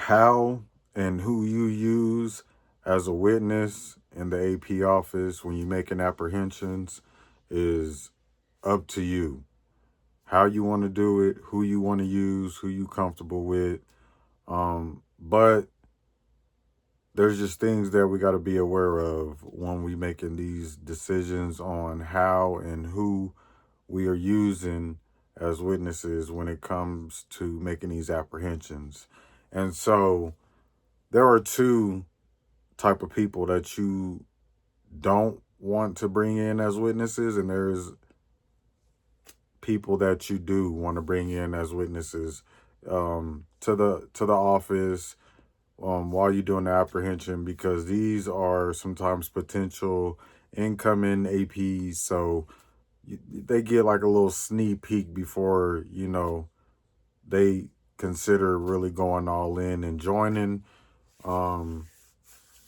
how and who you use as a witness in the AP office when you're making apprehensions is up to you. How you want to do it, who you want to use, who you comfortable with. But there's just things that we got to be aware of when we making these decisions on how and who we are using as witnesses when it comes to making these apprehensions. And so there are two type of people that you don't want to bring in as witnesses, and there's people that you do want to bring in as witnesses to the office while you're doing the apprehension, because these are sometimes potential incoming APs. So they get like a little sneak peek before they consider really going all in and joining. Um,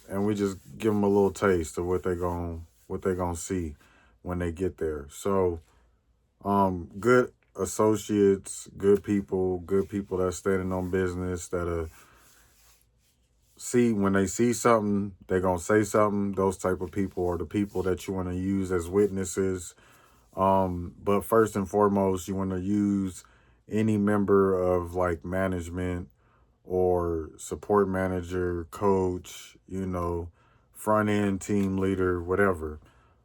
and we just give them a little taste of what they gonna see when they get there. So good associates, good people that's standing on business that see when they see something, they're gonna say something. Those type of people are the people that you want to use as witnesses. But first and foremost, you want to use any member of like management or support manager, coach, front end team leader, whatever.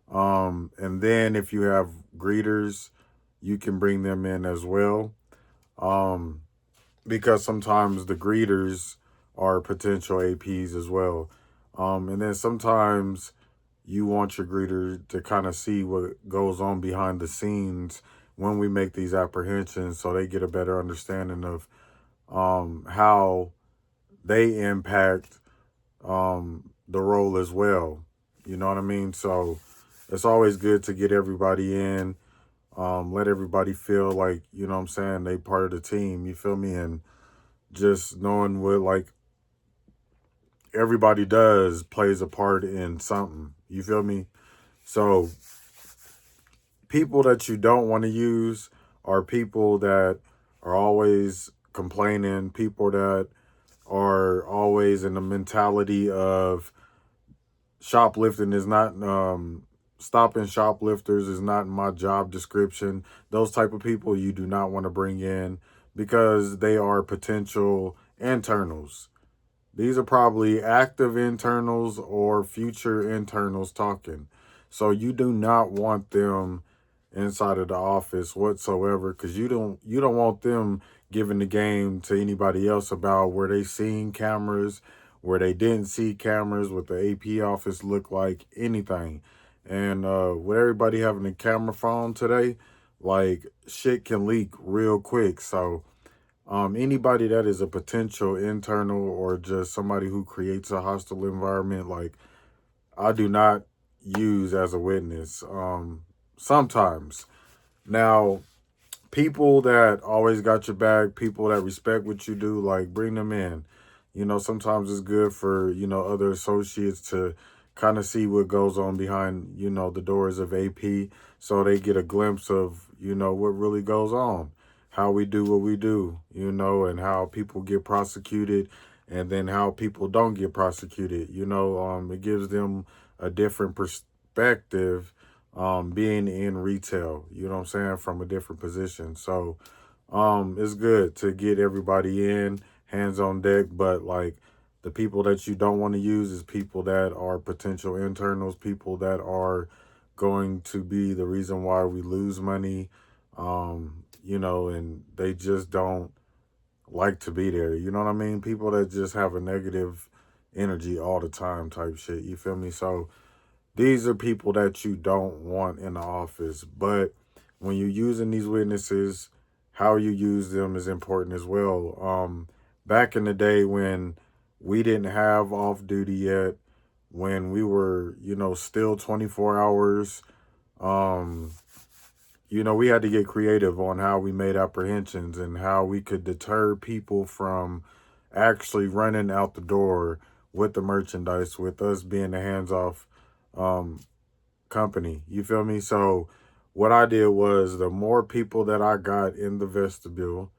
And then if you have greeters, you can bring them in as well. Um, because sometimes the greeters are potential APs as well. And then sometimes you want your greeter to kind of see what goes on behind the scenes when we make these apprehensions so they get a better understanding of how they impact the role as well. You know what I mean? So it's always good to get everybody in, let everybody feel like, you know what I'm saying, they part of the team. You feel me? And just knowing what like everybody does plays a part in something. You feel me? So people that you don't want to use are people that are always complaining, people that are always in the mentality of shoplifting is not stopping shoplifters is not in my job description. Those type of people you do not want to bring in because they are potential internals. These are probably active internals or future internals talking. So you do not want them inside of the office whatsoever, because you don't want them giving the game to anybody else about where they seen cameras, where they didn't see cameras, what the AP office looked like, anything. And with everybody having a camera phone today, like shit can leak real quick. So anybody that is a potential internal or just somebody who creates a hostile environment, like I do not use as a witness. Sometimes. Now, people that always got your back, people that respect what you do, like bring them in. Sometimes it's good for, other associates to kind of see what goes on behind, the doors of AP so they get a glimpse of, what really goes on, how we do what we do, and how people get prosecuted and then how people don't get prosecuted. It gives them a different perspective being in retail, you know what I'm saying, from a different position. So it's good to get everybody in, hands on deck, but like the people that you don't want to use is people that are potential internals, people that are going to be the reason why we lose money, and they just don't like to be there. You know what I mean? People that just have a negative energy all the time type shit. You feel me? So these are people that you don't want in the office. But when you're using these witnesses, how you use them is important as well. Back in the day when we didn't have off duty yet, when we were, still 24 hours, um, we had to get creative on how we made apprehensions and how we could deter people from actually running out the door with the merchandise, with us being the hands off um, company. You feel me? So what I did was the more people that I got in the vestibule,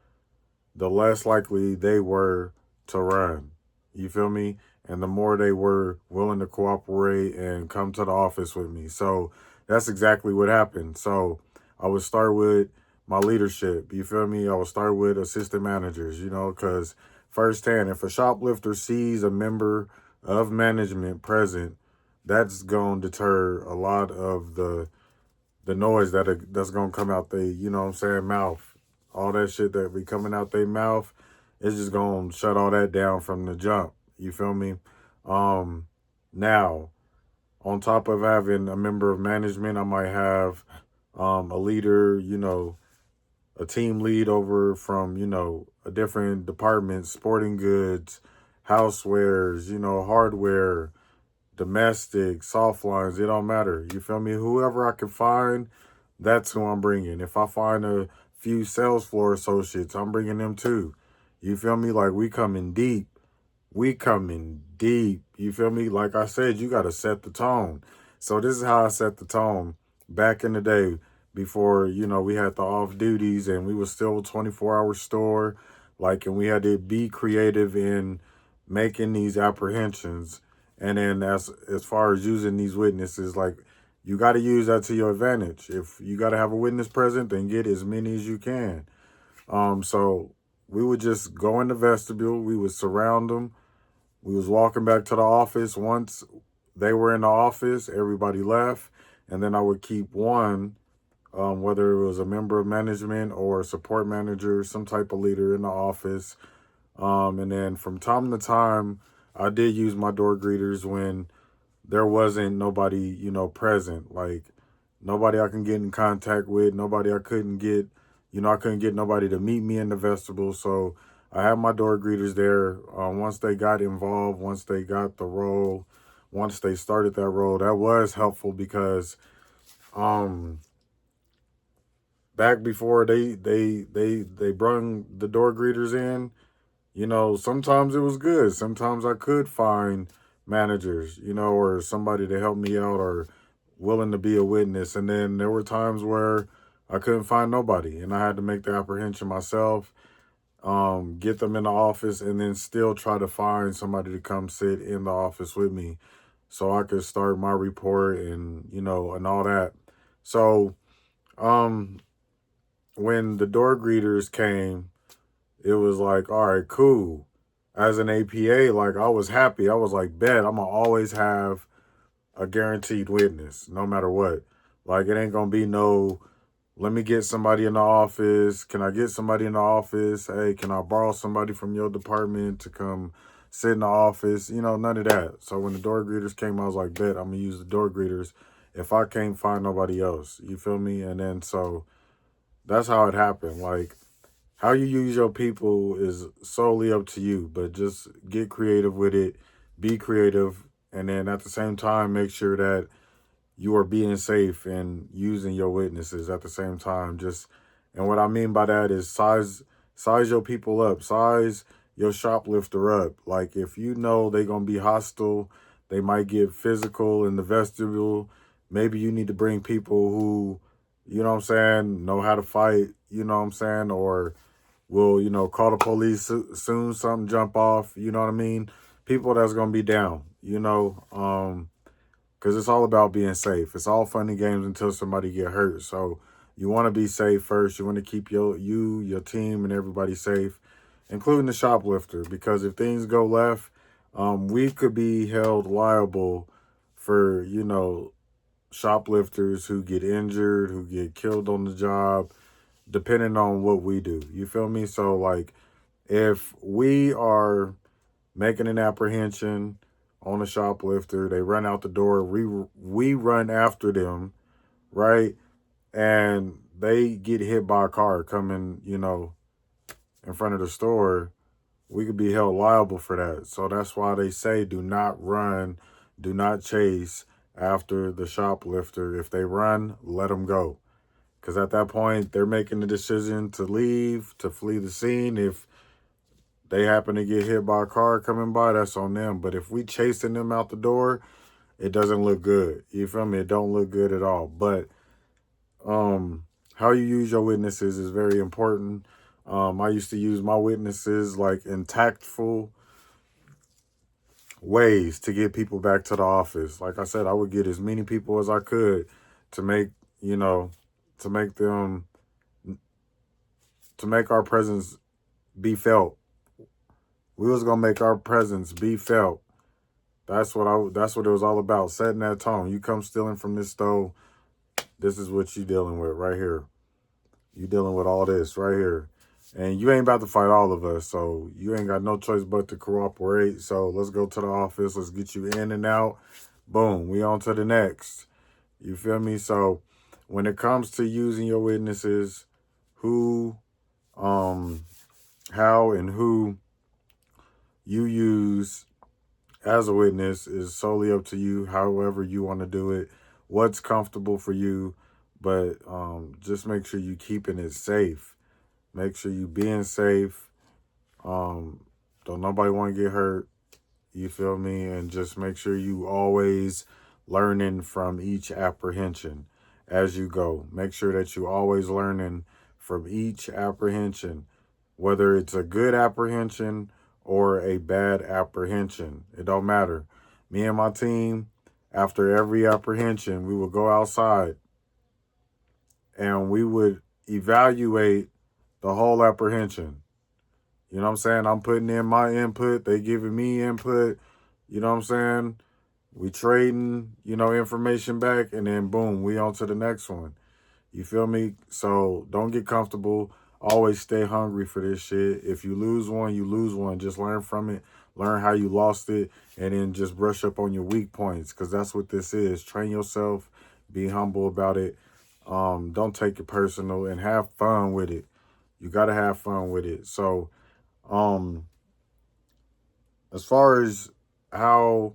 the less likely they were to run. You feel me? And the more they were willing to cooperate and come to the office with me. So that's exactly what happened. So I would start with my leadership. You feel me? I would start with assistant managers, because firsthand, if a shoplifter sees a member of management present, that's going to deter a lot of the noise that's gonna come out they, mouth. All that shit that be coming out their mouth, it's just gonna shut all that down from the jump. You feel me? Um, Now, on top of having a member of management, I might have a leader, a team lead over from, a different department, sporting goods, housewares, hardware, domestic, soft lines, it don't matter. You feel me? Whoever I can find, that's who I'm bringing. If I find a few sales floor associates, I'm bringing them too. You feel me? Like we coming deep. We coming deep. You feel me? Like I said, you got to set the tone. So this is how I set the tone back in the day before, we had the off duties and we was still a 24-hour store. Like, and we had to be creative in making these apprehensions. And then as far as using these witnesses, like you got to use that to your advantage. If you got to have a witness present, then get as many as you can. So we would just go in the vestibule. We would surround them. We was walking back to the office. Once they were in the office, everybody left. And then I would keep one, whether it was a member of management or a support manager, some type of leader in the office. And then from time to time, I did use my door greeters when there wasn't nobody, present. Like nobody I can get in contact with, nobody I couldn't get, I couldn't get nobody to meet me in the vestibule. So I had my door greeters there. Once they got involved, once they got the role, once they started that role, that was helpful because um back before they brung the door greeters in, sometimes it was good. Sometimes I could find managers, or somebody to help me out or willing to be a witness. And then there were times where I couldn't find nobody and I had to make the apprehension myself, get them in the office, and then still try to find somebody to come sit in the office with me so I could start my report and, and all that. So, um, when the door greeters came, it was like, all right, cool. As an APA, like I was happy. I was like, bet I'm gonna always have a guaranteed witness, no matter what. Like it ain't gonna be no, let me get somebody in the office. Can I get somebody in the office? Hey, can I borrow somebody from your department to come sit in the office? None of that. So when the door greeters came, I was like, bet I'm gonna use the door greeters if I can't find nobody else. You feel me? And then so that's how it happened. Like how you use your people is solely up to you, but just get creative with it, be creative, and then at the same time, make sure that you are being safe and using your witnesses at the same time. And what I mean by that is size your people up, size your shoplifter up. Like if you know they're gonna be hostile, they might get physical in the vestibule. Maybe you need to bring people who, know how to fight, or will, call the police soon something jump off, you know what I mean? People that's going to be down, because it's all about being safe. It's all fun and games until somebody get hurt. So you want to be safe first. You want to keep your team and everybody safe, including the shoplifter, because if things go left, we could be held liable for, shoplifters who get injured, who get killed on the job, depending on what we do. You feel me? So like if we are making an apprehension on a shoplifter, they run out the door, we run after them, right? And they get hit by a car coming, in front of the store, we could be held liable for that. So that's why they say do not run, do not chase after the shoplifter. If they run, let them go. Because at that point, they're making the decision to leave, to flee the scene. If they happen to get hit by a car coming by, that's on them. But if we chasing them out the door, it doesn't look good. You feel me? It don't look good at all. But how you use your witnesses is very important. I used to use my witnesses like in tactful ways to get people back to the office. Like I said, I would get as many people as I could to make, you know, to make them, to make our presence be felt. We was gonna make our presence be felt. That's what it was all about. Setting that tone. You come stealing from this stove, this is what you dealing with right here. You dealing with all this right here. And you ain't about to fight all of us, so you ain't got no choice but to cooperate. So let's go to the office. Let's get you in and out. Boom, we on to the next. You feel me? So when it comes to using your witnesses, who, how and who you use as a witness is solely up to you, however you want to do it, what's comfortable for you. But just make sure you keeping it safe. Make sure you being safe. Don't nobody want to get hurt. You feel me? And just make sure you always learning from each apprehension as you go. Make sure that you always learning from each apprehension, whether it's a good apprehension or a bad apprehension. It don't matter. Me and my team, after every apprehension, we would go outside and we would evaluate the whole apprehension. You know what I'm saying? I'm putting in my input. They giving me input. You know what I'm saying? We trading, information back, and then boom, we on to the next one. You feel me? So don't get comfortable. Always stay hungry for this shit. If you lose one, you lose one. Just learn from it. Learn how you lost it, and then just brush up on your weak points, because that's what this is. Train yourself. Be humble about it. Don't take it personal, and have fun with it. You got to have fun with it. So, as far as how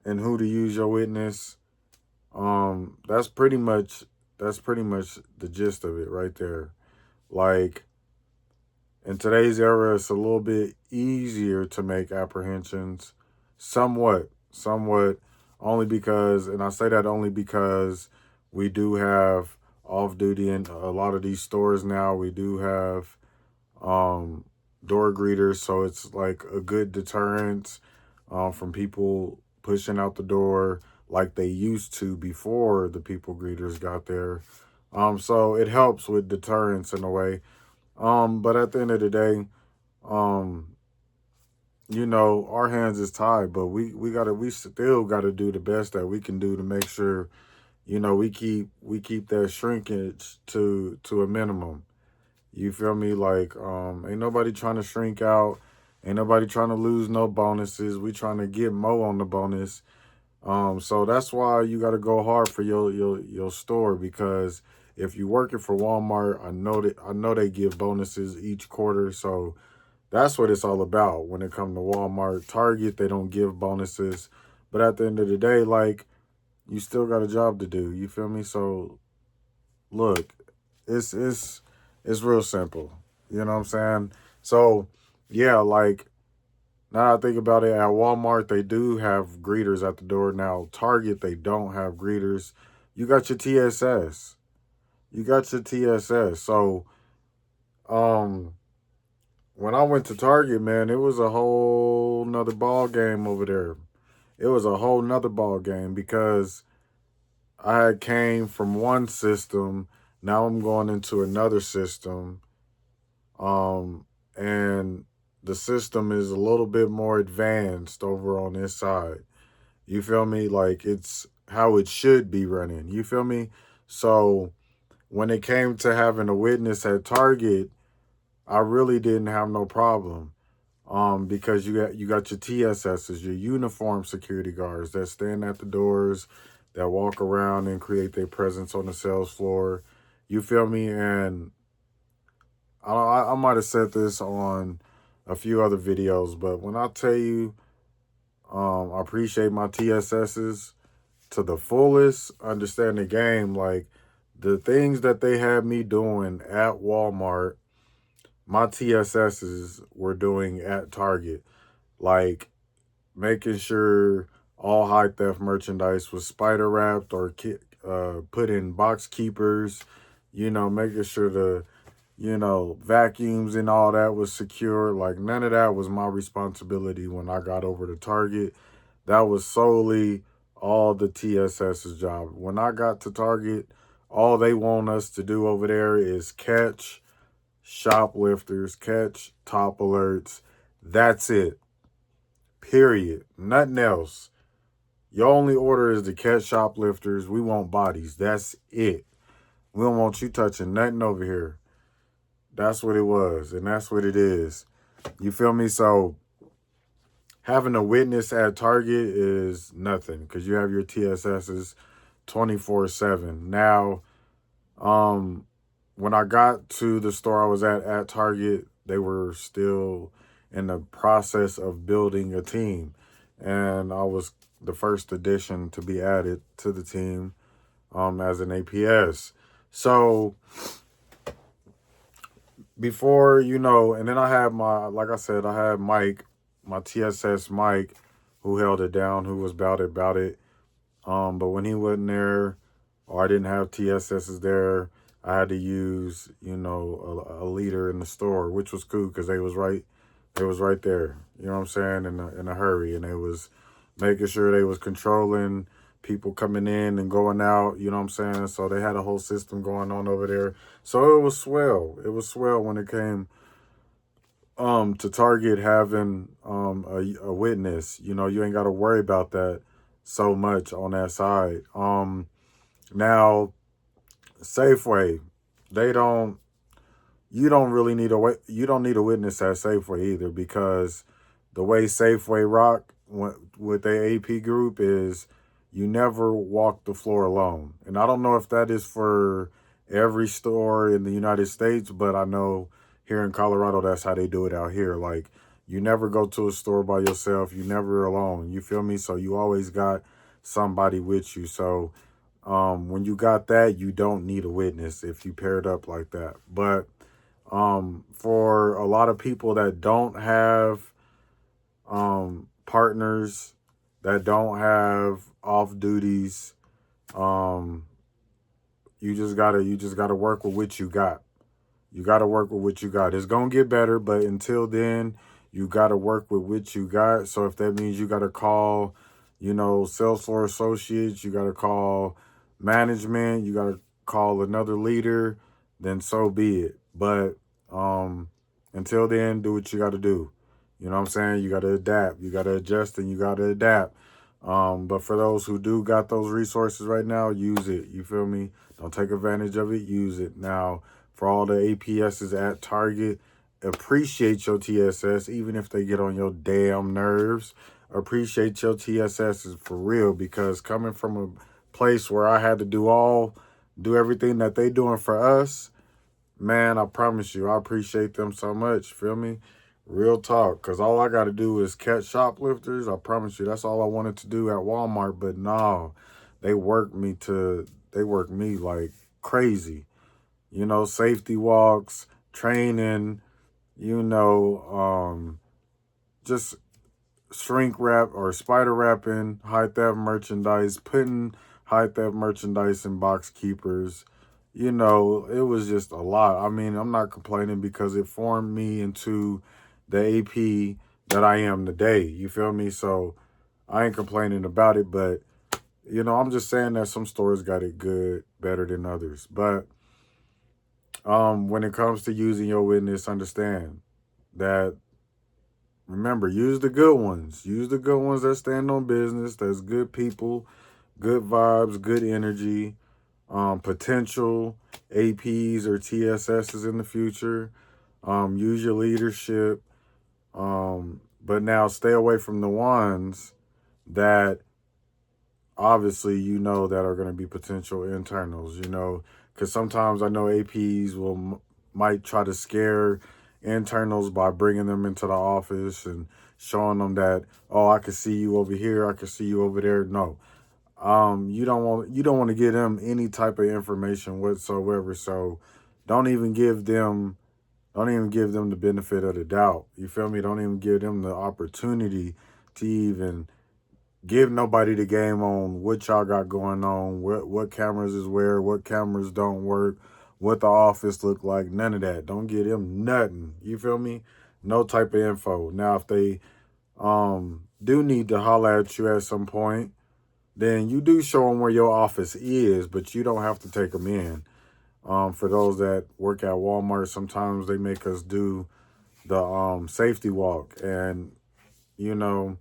and who to use your witness, that's pretty much the gist of it right there. Like, in today's era, it's a little bit easier to make apprehensions, somewhat, only because, and I say that only because we do have off duty in a lot of these stores now. We do have door greeters, so it's like a good deterrent from people pushing out the door like they used to before the people greeters got there. So it helps with deterrence in a way. But at the end of the day, um, our hands is tied, but we still gotta do the best that we can do to make sure, we keep that shrinkage to a minimum. You feel me? Like, ain't nobody trying to shrink out. Ain't nobody trying to lose no bonuses. We trying to get more on the bonus. So that's why you got to go hard for your store, because if you're working for Walmart, I know they give bonuses each quarter. So that's what it's all about when it comes to Walmart. Target, they don't give bonuses, but at the end of the day, like, you still got a job to do. You feel me? So look, it's real simple. You know what I'm saying? So yeah, like, now I think about it, at Walmart, they do have greeters at the door. Now, Target, they don't have greeters. You got your TSS. You got your TSS. So, um, when I went to Target, man, it was a whole nother ball game over there. It was a whole nother ball game, because I had came from one system. Now I'm going into another system. And the system is a little bit more advanced over on this side. You feel me? Like, it's how it should be running. You feel me? So when it came to having a witness at Target, I really didn't have no problem. Because you got your TSSs, your uniform security guards that stand at the doors, that walk around and create their presence on the sales floor. You feel me? And I might have said this on a few other videos, but when I tell you, I appreciate my TSSs to the fullest, understand the game, like, the things that they had me doing at Walmart, my TSSs were doing at Target, like making sure all high theft merchandise was spider wrapped or put in box keepers, making sure vacuums and all that was secure. Like none of that was my responsibility when I got over to Target. That was solely all the TSS's job. When I got to Target, all they want us to do over there is catch shoplifters, catch top alerts. That's it. Period. Nothing else. Your only order is to catch shoplifters. We want bodies. That's it. We don't want you touching nothing over here. That's what it was, and that's what it is. You feel me? So having a witness at Target is nothing because you have your TSSs 24/7. Now, when I got to the store I was at Target, they were still in the process of building a team, and I was the first addition to be added to the team as an APS. So before, and then I had like I said, I had Mike, my TSS Mike, who held it down, who was about it. But when he wasn't there, or I didn't have TSSs there, I had to use, a leader in the store, which was cool because they was right there. You know what I'm saying? In a hurry, and they was making sure they was controlling people coming in and going out. You know what I'm saying? So they had a whole system going on over there. So it was swell. It was swell when it came to Target having a witness. You ain't got to worry about that so much on that side. Now Safeway, they don't. You don't really need you don't need a witness at Safeway either because the way Safeway rock with their AP group is you never walk the floor alone. And I don't know if that is for every store in the United States, but I know here in Colorado that's how they do it out here. Like you never go to a store by yourself. You never alone. You feel me? So you always got somebody with you. So when you got that, you don't need a witness if you paired up like that. But for a lot of people that don't have partners, that don't have off duties, you just gotta work with what you got. You gotta work with what you got. It's gonna get better, but until then, you gotta work with what you got. So if that means you gotta call, sales floor associates, you gotta call management, you gotta call another leader, then so be it. But until then, do what you gotta do. You know what I'm saying? You gotta adapt, you gotta adjust, and you gotta adapt. But for those who do got those resources right now, use it. You feel me? Don't take advantage of it. Use it. Now, for all the APSs at Target, appreciate your TSS, even if they get on your damn nerves. Appreciate your TSSs for real, because coming from a place where I had to do everything that they doing for us, man, I promise you, I appreciate them so much. Feel me? Real talk. Because all I got to do is catch shoplifters. I promise you, that's all I wanted to do at Walmart. But no, they work me like crazy. Safety walks, training, just shrink wrap or spider wrapping high theft merchandise, putting high theft merchandise in box keepers. It was just a lot. I mean, I'm not complaining because it formed me into the AP that I am today. You feel me? So I ain't complaining about it, but I'm just saying that some stores got it good, better than others. But when it comes to using your witness, understand that, remember, use the good ones. Use the good ones that stand on business, that's good people, good vibes, good energy, potential APs or TSSs in the future. Use your leadership. But now stay away from the ones that obviously that are going to be potential internals, because sometimes I know APs might try to scare internals by bringing them into the office and showing them that, oh, I can see you over here, I can see you over there. No, you don't want to give them any type of information whatsoever. So don't even give them the benefit of the doubt. You feel me? Don't even give them the opportunity to even give nobody the game on what y'all got going on, what cameras is where, what cameras don't work, what the office look like, none of that. Don't get them nothing. You feel me? No type of info. Now, if they do need to holler at you at some point, then you do show them where your office is, but you don't have to take them in. For those that work at Walmart, sometimes they make us do the safety walk, and you know,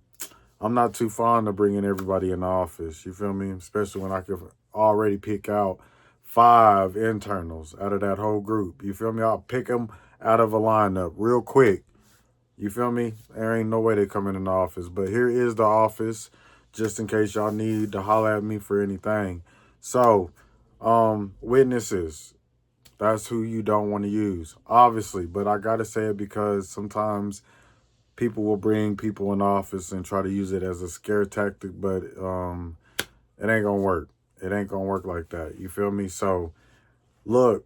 I'm not too fond of bringing everybody in the office. You feel me? Especially when I could already pick out 5 internals out of that whole group. You feel me? I'll pick them out of a lineup real quick. You feel me? There ain't no way they come in the office. But here is the office, just in case y'all need to holler at me for anything. So, witnesses, that's who you don't want to use, obviously. But I gotta say it because sometimes people will bring people in office and try to use it as a scare tactic, but it ain't gonna work. It ain't gonna work like that. You feel me? So, look,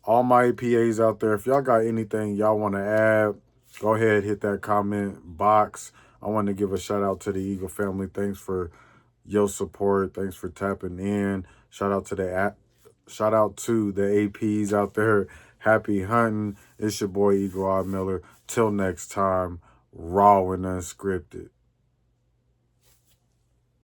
all my APAs out there, if y'all got anything y'all want to add, go ahead, hit that comment box. I want to give a shout out to the Eagle family. Thanks for your support. Thanks for tapping in. Shout out to the APs out there. Happy hunting. It's your boy Eagle Eye Miller. Till next time, raw and unscripted.